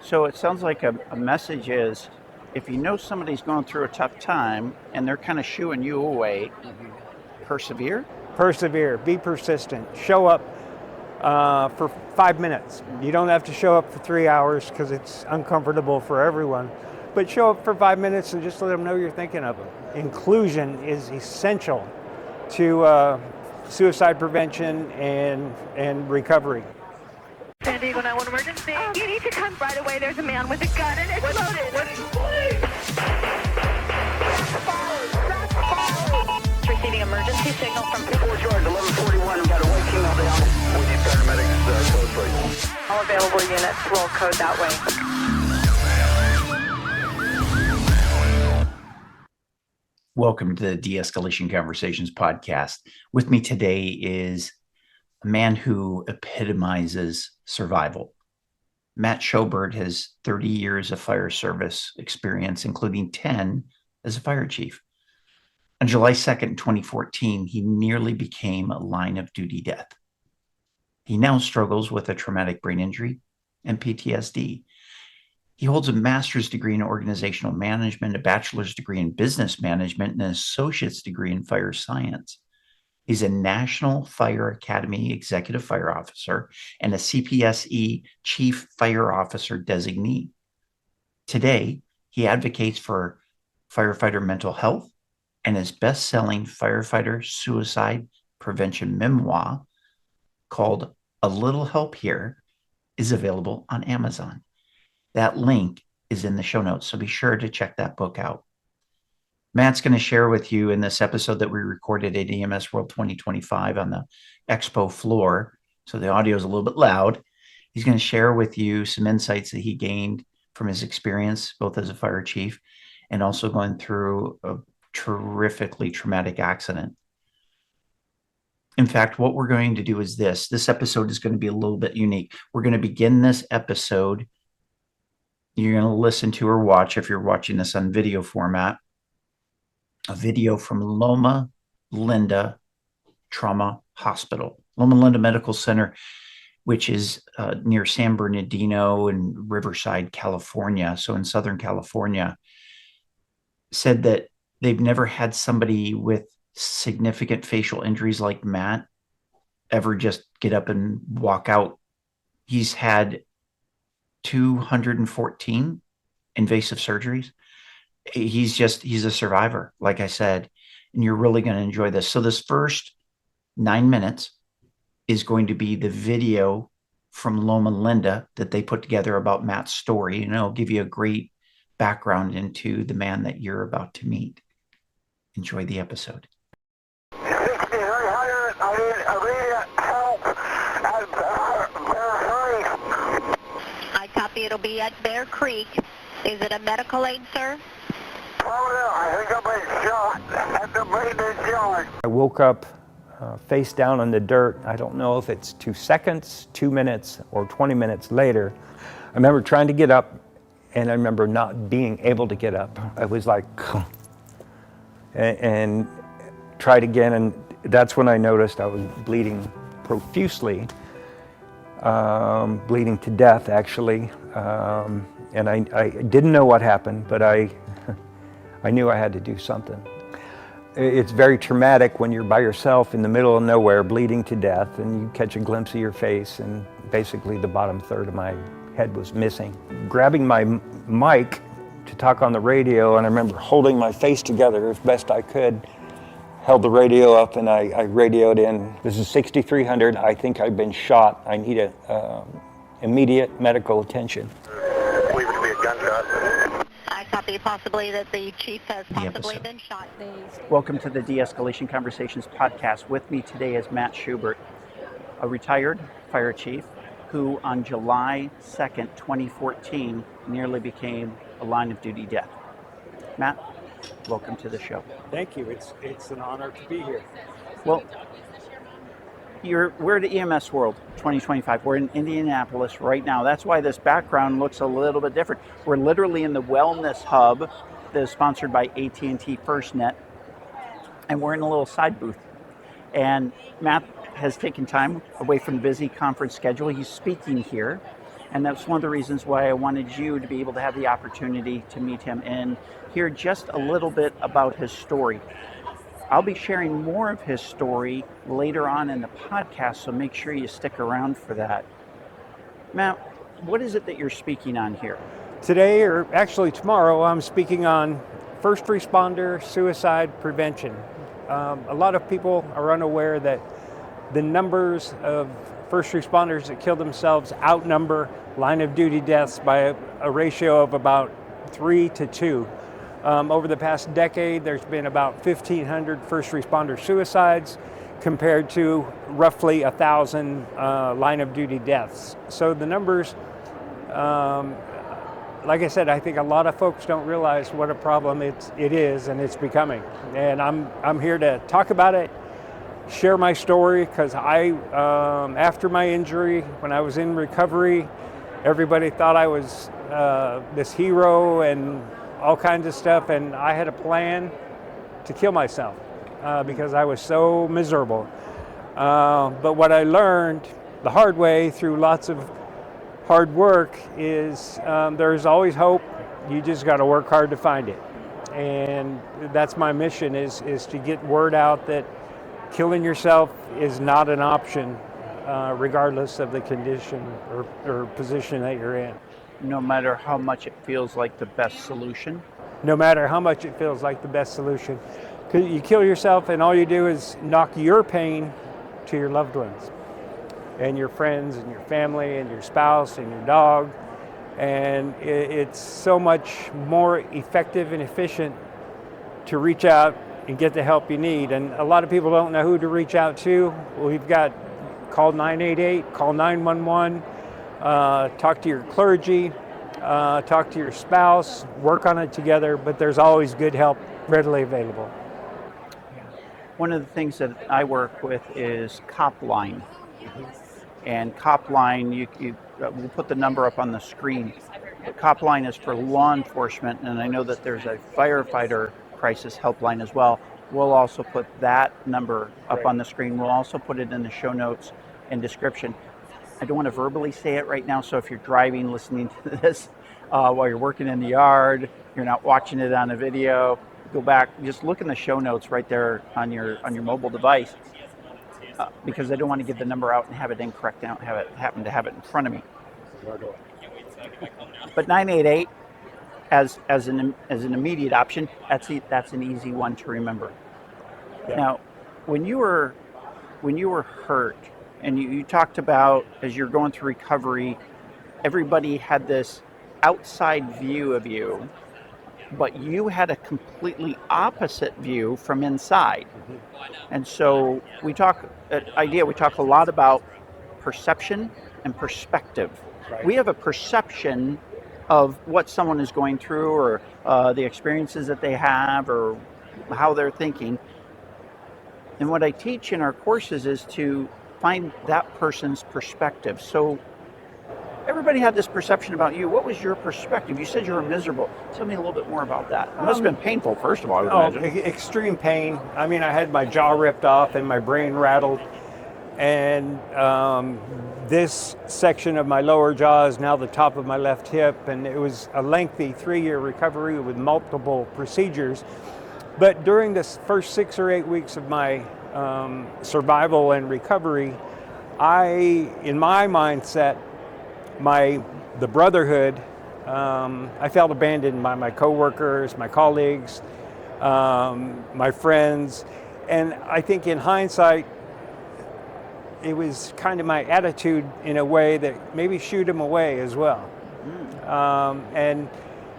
So it sounds like a message is, if you know somebody's going through a tough time and they're kind of shooing you away, persevere. Persevere, be persistent, show up for 5 minutes. You don't have to show up for 3 hours because it's uncomfortable for everyone, but show up for 5 minutes and just let them know you're thinking of them. Inclusion is essential to suicide prevention and recovery. San Diego 911 emergency. You need to come right away. There's a man with a gun and it's loaded. Receiving emergency signal from 4 George, 1141. We've got a white team out there. We need paramedics close, please. all available units. Roll code that way. Welcome to the De-Escalation Conversations Podcast. With me today is a man who epitomizes survival. Matt Shobert has 30 years of fire service experience, including 10 as a fire chief. On July 2nd, 2014, he nearly became a line of duty death. He now struggles with a traumatic brain injury and PTSD. He holds a master's degree in organizational management, a bachelor's degree in business management, and an associate's degree in fire science. He's a National Fire Academy Executive Fire Officer and a CPSE Chief Fire Officer Designee. Today, he advocates for firefighter mental health, and his best-selling firefighter suicide prevention memoir called A Little Help Here is available on Amazon. That link is in the show notes, so be sure to check that book out. Matt's going to share with you in this episode that we recorded at EMS World 2025 on the expo floor, so the audio is a little bit loud. He's going to share with you some insights that he gained from his experience, both as a fire chief and also going through a terrifically traumatic accident. In fact, what we're going to do is this episode is going to be a little bit unique. We're going to begin this episode. You're going to listen to or watch, if you're watching this on video format, a video from Loma Linda Trauma Hospital, Loma Linda Medical Center, which is near San Bernardino in Riverside, California. So in Southern California, said that they've never had somebody with significant facial injuries like Matt ever just get up and walk out. He's had 214 invasive surgeries. He's a survivor, like I said, and you're really going to enjoy this. So this first 9 minutes is going to be the video from Loma Linda that they put together about Matt's story, and it'll give you a great background into the man that you're about to meet. Enjoy the episode. 6300, I need immediate help at Bear Creek. I copy. It'll be at Bear Creek. Is it a medical aid, sir? Oh no, I think I've been shot at the maintenance yard. I woke up face down in the dirt. I don't know if it's 2 seconds, 2 minutes, or 20 minutes later. I remember trying to get up, and I remember not being able to get up. I was like, and tried again, and that's when I noticed I was bleeding profusely, bleeding to death, actually. And I didn't know what happened, but I knew I had to do something. It's very traumatic when you're by yourself in the middle of nowhere, bleeding to death, and you catch a glimpse of your face, and basically the bottom third of my head was missing. Grabbing my mic to talk on the radio, and I remember holding my face together as best I could, held the radio up, and I radioed in, "This is 6300, I think I've been shot. I need immediate medical attention." Believe it to be a gunshot. I copy. Possibly that the chief has possibly episode. been shot. Welcome to the De-Escalation Conversations Podcast. With me today is Matt Shobert, a retired fire chief who on July 2nd, 2014, nearly became a line of duty death. Matt, welcome to the show. Thank you. It's an honor to be here. Well, we're at EMS World 2025. We're in Indianapolis right now. That's why this background looks a little bit different. We're literally in the wellness hub that is sponsored by AT&T FirstNet, and we're in a little side booth. And Matt has taken time away from the busy conference schedule. He's speaking here, And that's one of the reasons why I wanted you to be able to have the opportunity to meet him and hear just a little bit about his story. I'll be sharing more of his story later on in the podcast, so make sure you stick around for that. Matt, what is it that you're speaking on here? Today, or actually tomorrow, I'm speaking on first responder suicide prevention. A lot of people are unaware that the numbers of first responders that kill themselves outnumber line of duty deaths by a ratio of about 3 to 2. Over the past decade, there's been about 1,500 first responder suicides compared to roughly 1,000 line of duty deaths. So the numbers, like I said, I think a lot of folks don't realize what a problem it is and it's becoming. And I'm here to talk about it, share my story, because after my injury, when I was in recovery, everybody thought I was this hero and all kinds of stuff, and I had a plan to kill myself because I was so miserable. But what I learned the hard way through lots of hard work is there's always hope. You just got to work hard to find it. And that's my mission, is to get word out that killing yourself is not an option, regardless of the condition or position that you're in. No matter how much it feels like the best solution? No matter how much it feels like the best solution. 'Cause you kill yourself and all you do is knock your pain to your loved ones and your friends and your family and your spouse and your dog. And it's so much more effective and efficient to reach out and get the help you need. And a lot of people don't know who to reach out to. We've got call 988, call 911, talk to your clergy, talk to your spouse, work on it together, but there's always good help readily available. One of the things that I work with is Copline. And Copline, we'll put the number up on the screen. But Copline is for law enforcement, and I know that there's a firefighter crisis helpline as well. We'll also put that number up on the screen. We'll also put it in the show notes and description. I don't want to verbally say it right now, so if you're driving, listening to this while you're working in the yard, you're not watching it on a video, go back, just look in the show notes right there on your mobile device, because I don't want to give the number out and have it incorrect. I don't happen to have it in front of me. But 988 as an immediate option, that's an easy one to remember. Yeah. Now, when you were hurt, and you talked about, as you're going through recovery, everybody had this outside view of you, but you had a completely opposite view from inside. Mm-hmm. And so we talk a lot about perception and perspective. Right. We have a perception of what someone is going through, or the experiences that they have, or how they're thinking. And what I teach in our courses is to find that person's perspective. So everybody had this perception about you. What was your perspective? You said you were miserable. Tell me a little bit more about that. It must have been painful, first of all. Extreme pain. I mean, I had my jaw ripped off and my brain rattled. And this section of my lower jaw is now the top of my left hip. And it was a lengthy 3-year recovery with multiple procedures. But during this first 6 or 8 weeks of my survival and recovery, in my mindset, the brotherhood, I felt abandoned by my coworkers, my colleagues, my friends, and I think in hindsight, it was kind of my attitude in a way that maybe shooed them away as well. And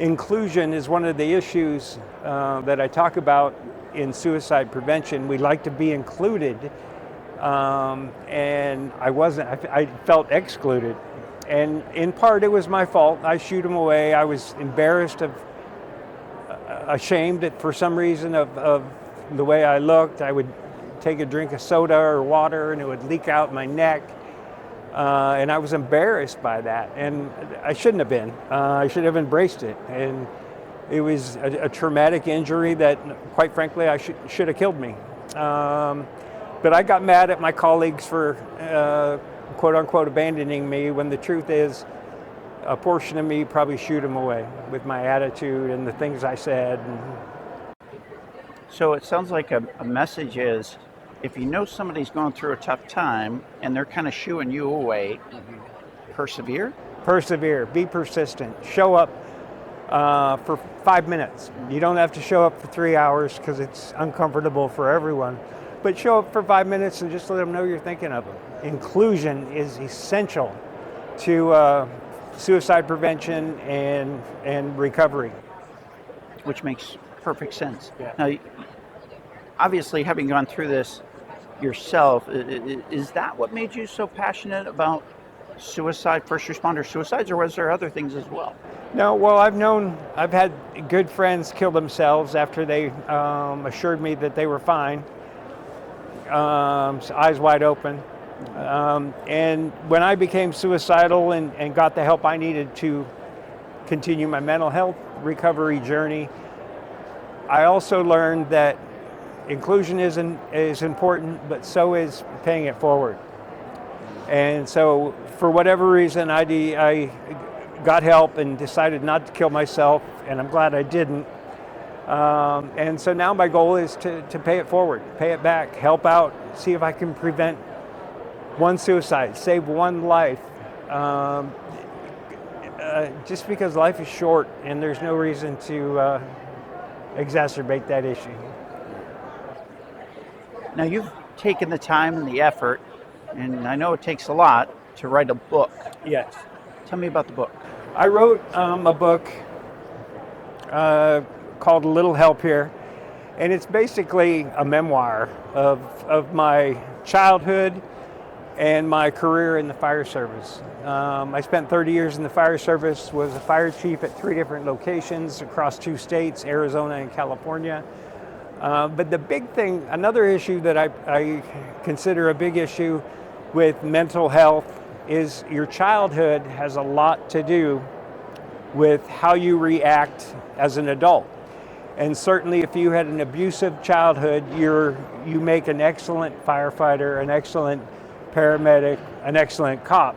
inclusion is one of the issues that I talk about in suicide prevention. We like to be included, and I wasn't. I felt excluded. And in part, it was my fault. I shooed them away. I was embarrassed, ashamed for some reason of the way I looked. I would take a drink of soda or water and it would leak out my neck. And I was embarrassed by that. And I shouldn't have been. I should have embraced it. And it was a traumatic injury that, quite frankly, should have killed me. But I got mad at my colleagues for quote unquote abandoning me, when the truth is a portion of me probably shoot him away with my attitude and the things I said. So it sounds like a message is, if you know somebody's going through a tough time and they're kind of shooing you away, persevere. Persevere, be persistent, show up for 5 minutes. You don't have to show up for 3 hours because it's uncomfortable for everyone, but show up for 5 minutes and just let them know you're thinking of them. Inclusion is essential to suicide prevention and recovery. Which makes perfect sense. Yeah. Now, obviously, having gone through this yourself, is that what made you so passionate about suicide, first responder suicides, or was there other things as well? No, well, I've had good friends kill themselves after they assured me that they were fine, eyes wide open. And when I became suicidal and got the help I needed to continue my mental health recovery journey, I also learned that inclusion is important, but so is paying it forward. And so for whatever reason, I got help and decided not to kill myself, and I'm glad I didn't. And so now my goal is to pay it forward, pay it back, help out, see if I can prevent one suicide, save one life. Just because life is short and there's no reason to exacerbate that issue. Now, you've taken the time and the effort, and I know it takes a lot to write a book. Yes. Tell me about the book. I wrote a book called A Little Help Here, and it's basically a memoir of my childhood and my career in the fire service. I spent 30 years in the fire service, was a fire chief at 3 different locations across 2 states, Arizona and California. But the big thing, another issue that I consider a big issue with mental health is your childhood has a lot to do with how you react as an adult. And certainly if you had an abusive childhood, you make an excellent firefighter, an excellent paramedic, an excellent cop.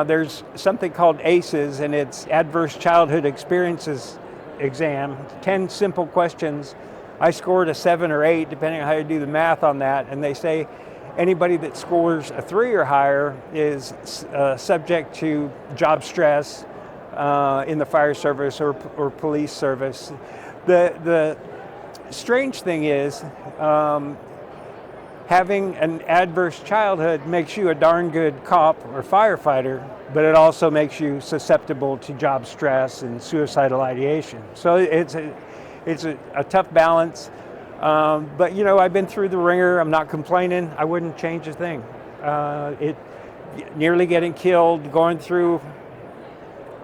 There's something called ACEs, and it's Adverse Childhood Experiences exam, 10 simple questions. I scored a 7 or 8, depending on how you do the math on that, and they say anybody that scores a 3 or higher is subject to job stress in the fire service or police service. The strange thing is, having an adverse childhood makes you a darn good cop or firefighter, but it also makes you susceptible to job stress and suicidal ideation. So it's a tough balance. But you know, I've been through the ringer. I'm not complaining. I wouldn't change a thing. Nearly getting killed, going through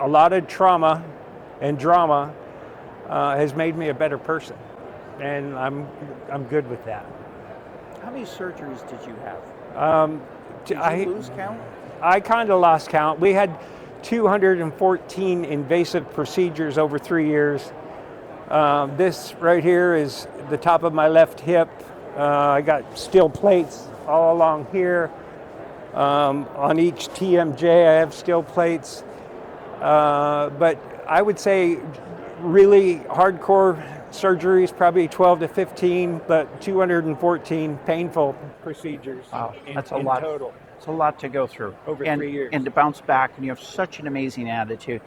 a lot of trauma and drama has made me a better person, and I'm good with that. How many surgeries did you have? Did you lose count? I kind of lost count. We had 214 invasive procedures over 3 years. This right here is the top of my left hip. I got steel plates all along here. On each TMJ, I have steel plates. But I would say really hardcore surgeries, probably 12 to 15, but 214 painful procedures. Wow, that's a lot. Total. It's a lot to go through. Over 3 years. And to bounce back, and you have such an amazing attitude.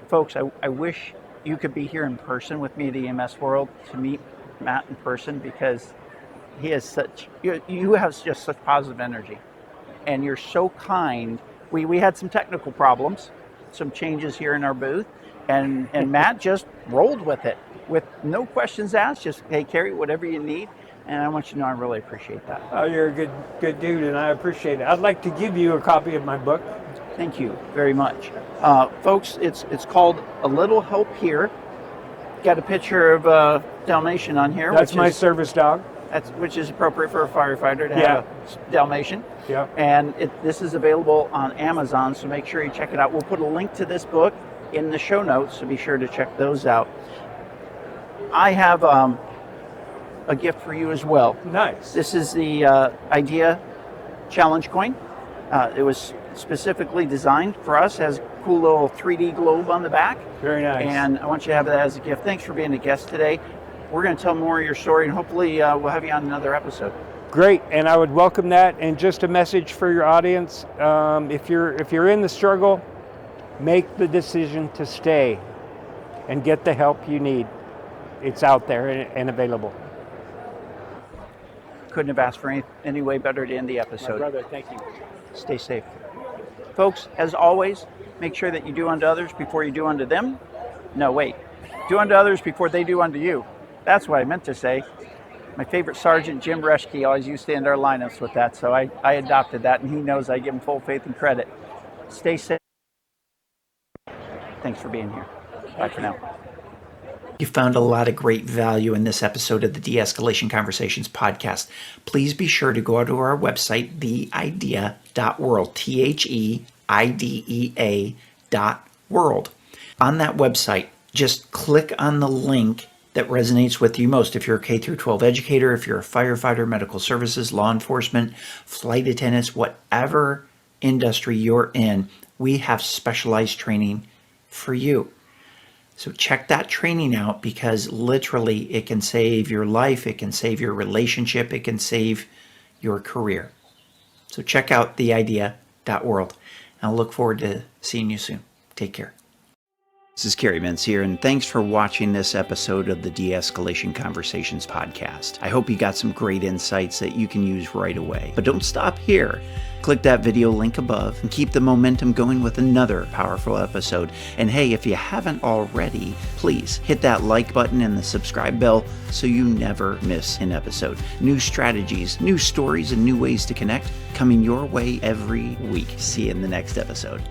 Folks, I wish you could be here in person with me at EMS World to meet Matt in person, because he has such, you have just such positive energy, and you're so kind. We had some technical problems, some changes here in our booth, and Matt just rolled with it with no questions asked, just, hey, Kerry, whatever you need. And I want you to know I really appreciate that. Oh, you're a good dude, and I appreciate it. I'd like to give you a copy of my book. Thank you very much. Folks, it's called A Little Help Here. Got a picture of Dalmatian on here. That's my service dog. Which is appropriate for a firefighter to have a Dalmatian. Yeah. And this is available on Amazon, so make sure you check it out. We'll put a link to this book in the show notes, so be sure to check those out. I have a gift for you as well. Nice. This is the Idea Challenge coin. It was specifically designed for us, has a cool little 3D globe on the back. Very nice. And I want you to have that as a gift. Thanks for being a guest today. We're going to tell more of your story, and hopefully we'll have you on another episode. Great, and I would welcome that. And just a message for your audience: if you're in the struggle, make the decision to stay and get the help you need. It's out there and available. Couldn't have asked for any way better to end the episode. My brother, thank you. Stay safe. Folks, as always, make sure that you do unto others before you do unto them. No, wait. Do unto others before they do unto you. That's what I meant to say. My favorite sergeant, Jim Reschke, always used to end our lineups with that, so I adopted that, and he knows I give him full faith and credit. Stay safe. Thanks for being here. Bye for now. You found a lot of great value in this episode of the De-Escalation Conversations podcast. Please be sure to go out to our website, theidea.world, THEIDEA.world. On that website, just click on the link that resonates with you most. If you're a K-12 educator, if you're a firefighter, medical services, law enforcement, flight attendants, whatever industry you're in, we have specialized training for you. So check that training out, because literally it can save your life, it can save your relationship, it can save your career. So check out theidea.world. And I'll look forward to seeing you soon. Take care. This is Kerry Mensior, and thanks for watching this episode of the De-Escalation Conversations podcast. I hope you got some great insights that you can use right away. But don't stop here. Click that video link above and keep the momentum going with another powerful episode. And hey, if you haven't already, please hit that like button and the subscribe bell so you never miss an episode. New strategies, new stories, and new ways to connect coming your way every week. See you in the next episode.